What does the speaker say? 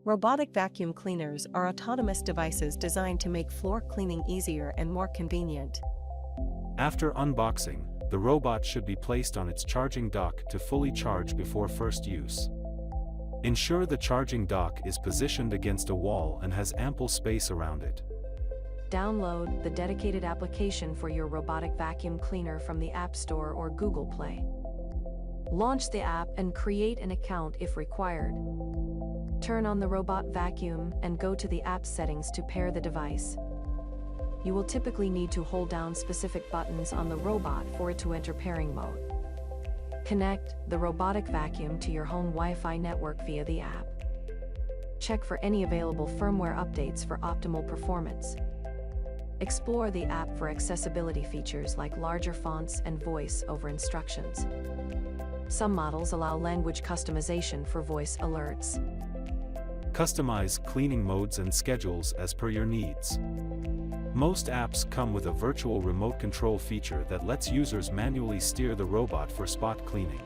Robotic vacuum cleaners are autonomous devices designed to make floor cleaning easier and more convenient. After unboxing, the robot should be placed on its charging dock to fully charge before first use. Ensure the charging dock is positioned against a wall and has ample space around it. Download the dedicated application for your robotic vacuum cleaner from the App Store or Google Play. Launch the app and create an account if required. Turn on the robot vacuum and go to the app settings to pair the device. You will typically need to hold down specific buttons on the robot for it to enter pairing mode. Connect the robotic vacuum to your home Wi-Fi network via the app. Check for any available firmware updates for optimal performance. Explore the app for accessibility features like larger fonts and voice over instructions. Some models allow language customization for voice alerts. Customize cleaning modes and schedules as per your needs. Most apps come with a virtual remote control feature that lets users manually steer the robot for spot cleaning.